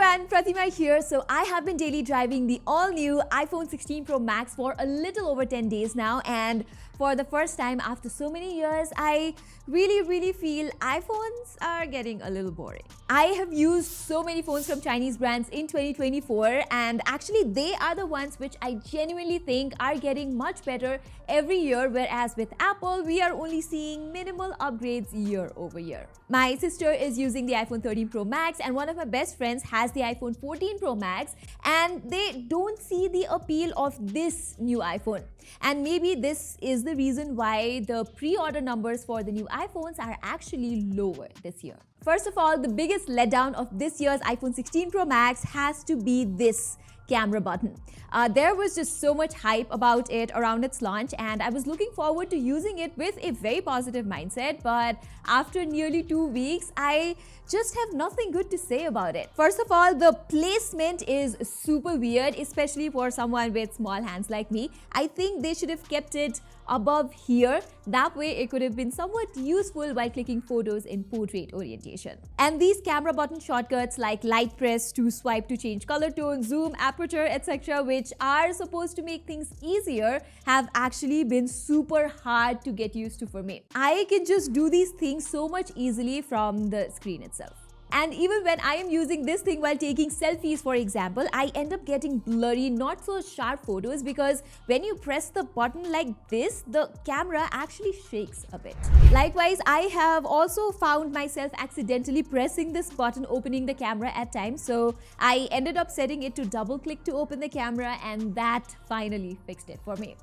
everyone, Pratima here. So I have been daily driving the all-new iPhone 16 Pro Max for a little over 10 days now, and for the first time after so many years, I really feel iPhones are getting a little boring. I have used so many phones from Chinese brands in 2024, and actually they are the ones which I genuinely think are getting much better every year, whereas with Apple, we are only seeing minimal upgrades year over year. My sister is using the iPhone 13 Pro Max, and one of my best friends has the iPhone 14 Pro Max, and they don't see the appeal of this new iPhone. And maybe this is the reason why the pre-order numbers for the new iPhones are actually lower this year. First of all, the biggest letdown of this year's iPhone 16 Pro Max has to be this camera button. There was just so much hype about it around its launch, and I was looking forward to using it with a very positive mindset, but after nearly 2 weeks, I just have nothing good to say about it. First of all, the placement is super weird, especially for someone with small hands like me. I think they should have kept it above here. That way it could have been somewhat useful while clicking photos in portrait orientation. And these camera button shortcuts like light press to swipe to change color tone, zoom, aperture, etc., which are supposed to make things easier, have actually been super hard to get used to for me. I can just do these things so much easily from the screen itself. And even when I am using this thing while taking selfies, for example, I end up getting blurry, not so sharp photos, because when you press the button like this, the camera actually shakes a bit. Likewise, I have also found myself accidentally pressing this button opening the camera at times, so I ended up setting it to double click to open the camera, and that finally fixed it for me.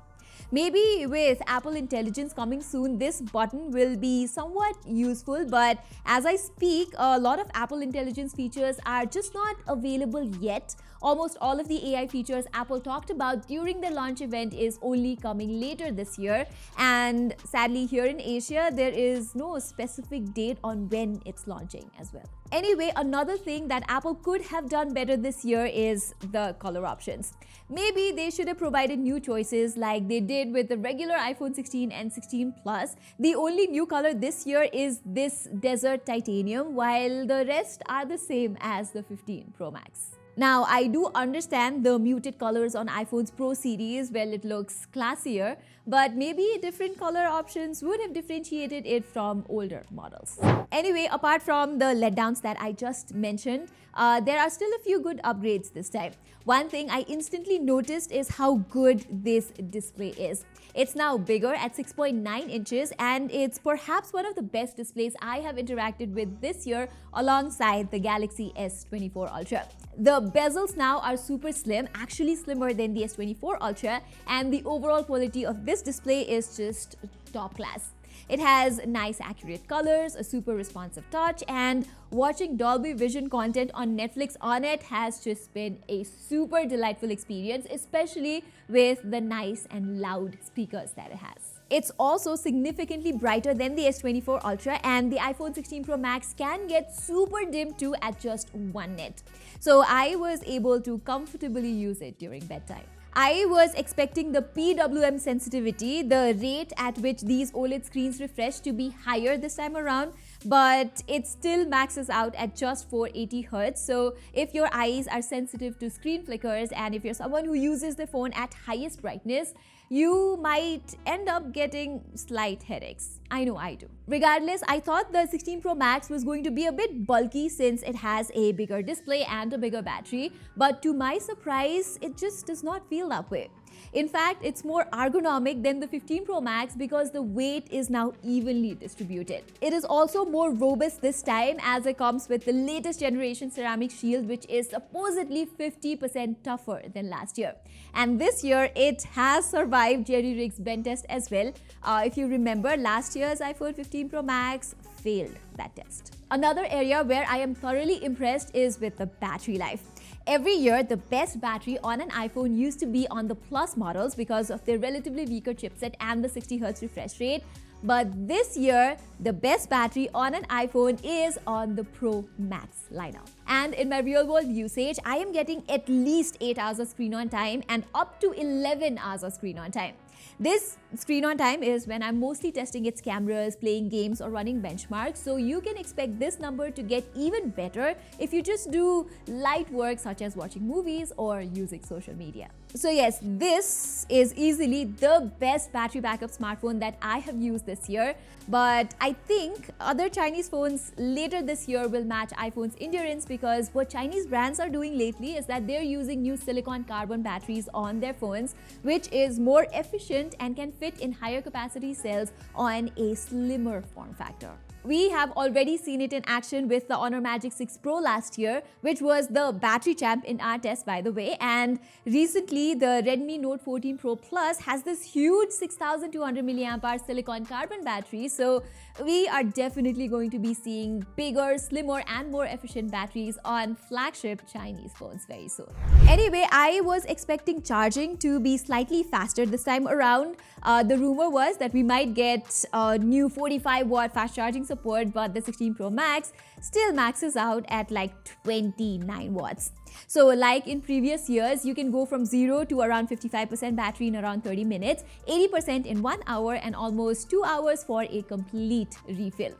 Maybe with Apple Intelligence coming soon, this button will be somewhat useful, but as I speak, a lot of Apple Intelligence features are just not available yet. Almost all of the AI features Apple talked about during their launch event is only coming later this year, and sadly here in Asia, there is no specific date on when it's launching as well. Anyway, another thing that Apple could have done better this year is the color options. Maybe they should have provided new choices like they did with the regular iPhone 16 and 16 Plus. The only new color this year is this desert titanium, while the rest are the same as the 15 Pro Max. Now, I do understand the muted colors on iPhone's Pro series, well, it looks classier, but maybe different color options would have differentiated it from older models. Anyway, apart from the letdowns that I just mentioned, there are still a few good upgrades this time. One thing I instantly noticed is how good this display is. It's now bigger at 6.9 inches, and it's perhaps one of the best displays I have interacted with this year alongside the Galaxy S24 Ultra. The bezels now are super slim, actually slimmer than the S24 Ultra, and the overall quality of this display is just top class. It has nice accurate colors, a super responsive touch, and watching Dolby Vision content on Netflix on it has just been a super delightful experience, especially with the nice and loud speakers that it has. It's also significantly brighter than the S24 Ultra, and the iPhone 16 Pro Max can get super dim too at just 1 nit. So I was able to comfortably use it during bedtime. I was expecting the PWM sensitivity, the rate at which these OLED screens refresh, to be higher this time around, but it still maxes out at just 480 Hz. So if your eyes are sensitive to screen flickers, and if you're someone who uses the phone at highest brightness, you might end up getting slight headaches. I know I do. Regardless, I thought the 16 Pro Max was going to be a bit bulky since it has a bigger display and a bigger battery, but to my surprise, it just does not feel that way. In fact, it's more ergonomic than the 15 Pro Max because the weight is now evenly distributed. It is also more robust this time as it comes with the latest generation ceramic shield, which is supposedly 50% tougher than last year. And this year, it has survived Jerry Riggs' bend test as well. If you remember, last year's iPhone 15 Pro Max failed that test. Another area where I am thoroughly impressed is with the battery life. Every year, the best battery on an iPhone used to be on the Plus models because of their relatively weaker chipset and the 60 Hz refresh rate. But this year, the best battery on an iPhone is on the Pro Max lineup. And in my real-world usage, I am getting at least 8 hours of screen on time and up to 11 hours of screen on time. This screen on time is when I'm mostly testing its cameras, playing games or running benchmarks, so you can expect this number to get even better if you just do light work such as watching movies or using social media. So yes, this is easily the best battery backup smartphone that I have used this year, but I think other Chinese phones later this year will match iPhone's endurance, because what Chinese brands are doing lately is that they're using new silicon carbon batteries on their phones, which is more efficient and can fit in higher capacity cells on a slimmer form factor. We have already seen it in action with the Honor Magic 6 Pro last year, which was the battery champ in our test, by the way. And recently, the Redmi Note 14 Pro Plus has this huge 6200 mAh silicon carbon battery. So we are definitely going to be seeing bigger, slimmer, and more efficient batteries on flagship Chinese phones very soon. Anyway, I was expecting charging to be slightly faster this time around. The rumor was that we might get a new 45-watt fast charging support, but the 16 Pro Max still maxes out at like 29 watts. So like in previous years, you can go from 0 to around 55% battery in around 30 minutes, 80% in 1 hour, and almost 2 hours for a complete refill.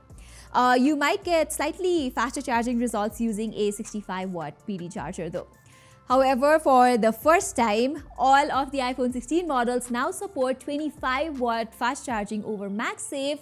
You might get slightly faster charging results using a 65-watt PD charger though. However, for the first time, all of the iPhone 16 models now support 25-watt fast charging over MagSafe,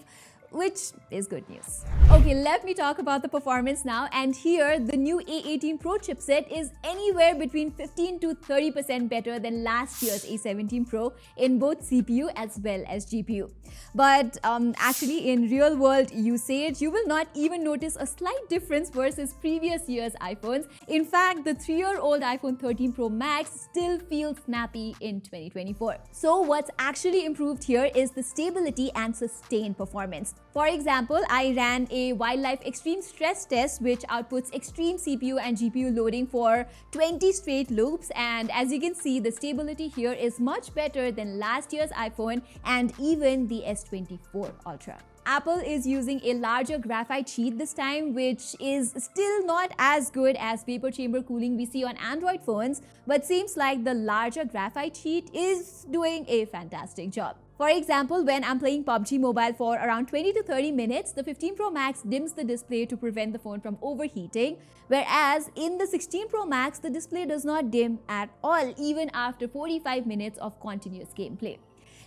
which is good news. Okay, let me talk about the performance now. And here, the new A18 Pro chipset is anywhere between 15 to 30% better than last year's A17 Pro in both CPU as well as GPU. But actually, in real-world usage, you will not even notice a slight difference versus previous year's iPhones. In fact, the 3-year-old iPhone 13 Pro Max still feels snappy in 2024. So what's actually improved here is the stability and sustained performance. For example, I ran a Wildlife Extreme stress test which outputs extreme CPU and GPU loading for 20 straight loops, and as you can see, the stability here is much better than last year's iPhone and even the S24 Ultra. Apple is using a larger graphite sheet this time, which is still not as good as vapor chamber cooling we see on Android phones, but seems like the larger graphite sheet is doing a fantastic job. For example, when I'm playing PUBG Mobile for around 20 to 30 minutes, the 15 Pro Max dims the display to prevent the phone from overheating, whereas in the 16 Pro Max, the display does not dim at all, even after 45 minutes of continuous gameplay.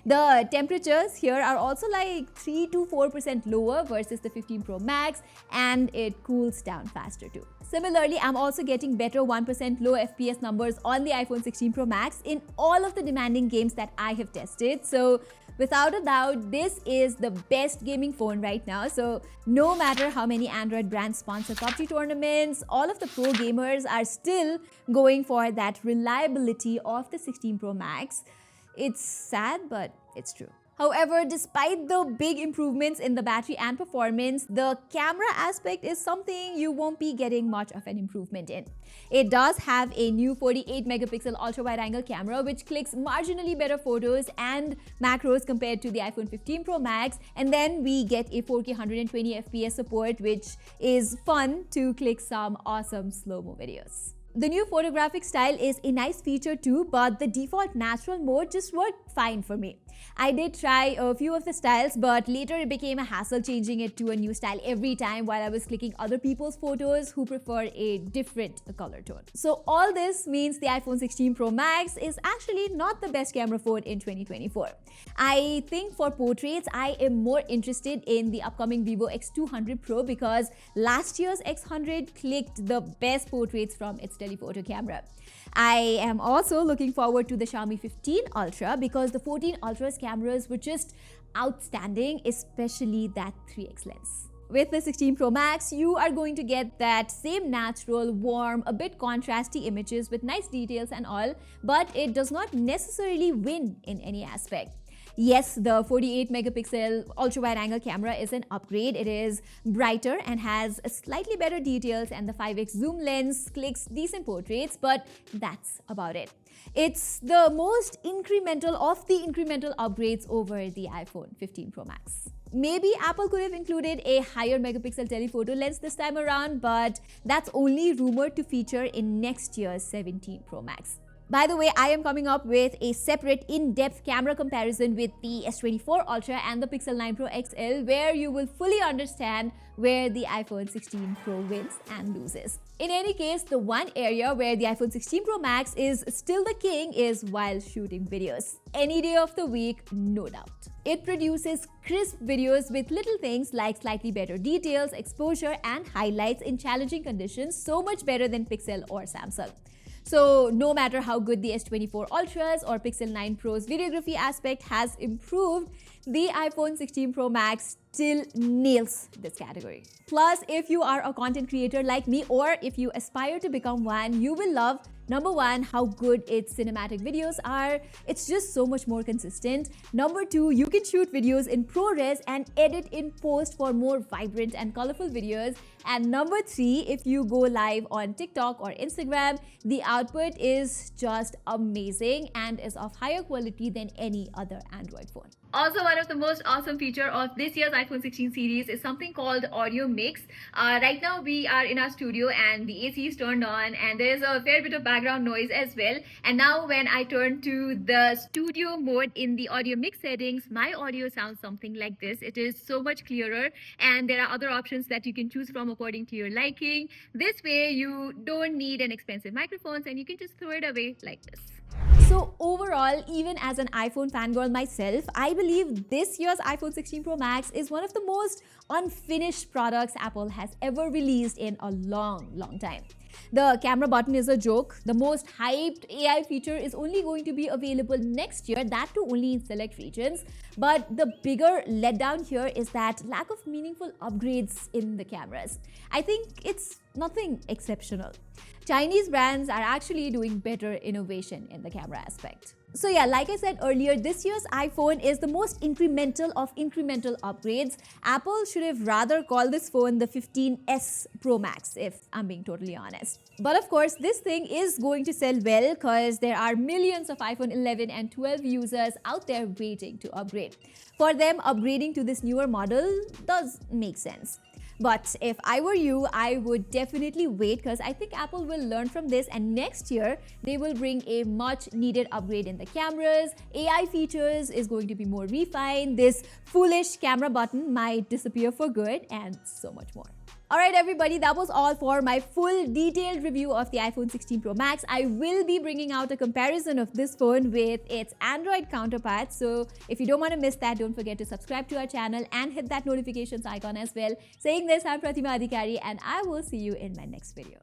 The temperatures here are also like 3 to 4% lower versus the 15 Pro Max, and it cools down faster too. Similarly, I'm also getting better 1% low FPS numbers on the iPhone 16 Pro Max in all of the demanding games that I have tested. So without a doubt, this is the best gaming phone right now. So no matter how many Android brands sponsor PUBG tournaments, all of the pro gamers are still going for that reliability of the 16 Pro Max. It's sad, but it's true. However, despite the big improvements in the battery and performance, the camera aspect is something you won't be getting much of an improvement in. It does have a new 48 megapixel ultra-wide-angle camera which clicks marginally better photos and macros compared to the iPhone 15 Pro Max, and then we get a 4K 120 FPS support, which is fun to click some awesome slow-mo videos. The new photographic style is a nice feature too, but the default natural mode just worked fine for me. I did try a few of the styles, but later it became a hassle changing it to a new style every time while I was clicking other people's photos who prefer a different color tone. So all this means the iPhone 16 Pro Max is actually not the best camera phone in 2024. I think for portraits, I am more interested in the upcoming Vivo X200 Pro because last year's X100 clicked the best portraits from its telephoto camera. I am also looking forward to the Xiaomi 15 Ultra because the 14 Ultra's cameras were just outstanding, especially that 3x lens. With the 16 Pro Max, you are going to get that same natural, warm, a bit contrasty images with nice details and all, but it does not necessarily win in any aspect. Yes, the 48 megapixel ultra-wide-angle camera is an upgrade. It is brighter and has slightly better details, and the 5x zoom lens clicks decent portraits, but that's about it. It's the most incremental of the incremental upgrades over the iPhone 15 Pro Max. Maybe Apple could have included a higher megapixel telephoto lens this time around, but that's only rumored to feature in next year's 17 Pro Max. By the way, I am coming up with a separate in-depth camera comparison with the S24 Ultra and the Pixel 9 Pro XL, where you will fully understand where the iPhone 16 Pro wins and loses. In any case, the one area where the iPhone 16 Pro Max is still the king is while shooting videos. Any day of the week, no doubt. It produces crisp videos with little things like slightly better details, exposure, and highlights in challenging conditions, so much better than Pixel or Samsung. So no matter how good the S24 Ultras or Pixel 9 Pro's videography aspect has improved, the iPhone 16 Pro Max still nails this category. Plus, if you are a content creator like me, or if you aspire to become one, you will love number one, how good its cinematic videos are. It's just so much more consistent. Number two, you can shoot videos in ProRes and edit in post for more vibrant and colorful videos. And number three, if you go live on TikTok or Instagram, the output is just amazing and is of higher quality than any other Android phone. Also, one of the most awesome feature of this year's iPhone 16 series is something called audio mix. Right now we are in our studio and the AC is turned on and there's a fair bit of background noise as well. And now when I turn to the studio mode in the audio mix settings, my audio sounds something like this. It is so much clearer and there are other options that you can choose from according to your liking. This way you don't need an expensive microphones and you can just throw it away like this. So overall, even as an iPhone fangirl myself, I believe this year's iPhone 16 Pro Max is one of the most unfinished products Apple has ever released in a long time. The camera button is a joke. The most hyped AI feature is only going to be available next year, that too only in select regions. But the bigger letdown here is that lack of meaningful upgrades in the cameras. I think it's nothing exceptional. Chinese brands are actually doing better innovation in the camera aspect. So yeah, like I said earlier, this year's iPhone is the most incremental of incremental upgrades. Apple should have rather called this phone the 15S Pro Max, if I'm being totally honest. But of course, this thing is going to sell well because there are millions of iPhone 11 and 12 users out there waiting to upgrade. For them, upgrading to this newer model does make sense. But if I were you, I would definitely wait because I think Apple will learn from this and next year they will bring a much needed upgrade in the cameras. AI features is going to be more refined. This foolish camera button might disappear for good and so much more. Alright everybody, that was all for my full detailed review of the iPhone 16 Pro Max. I will be bringing out a comparison of this phone with its Android counterpart. So if you don't want to miss that, don't forget to subscribe to our channel and hit that notifications icon as well. Saying this, I'm Pratima and I will see you in my next video.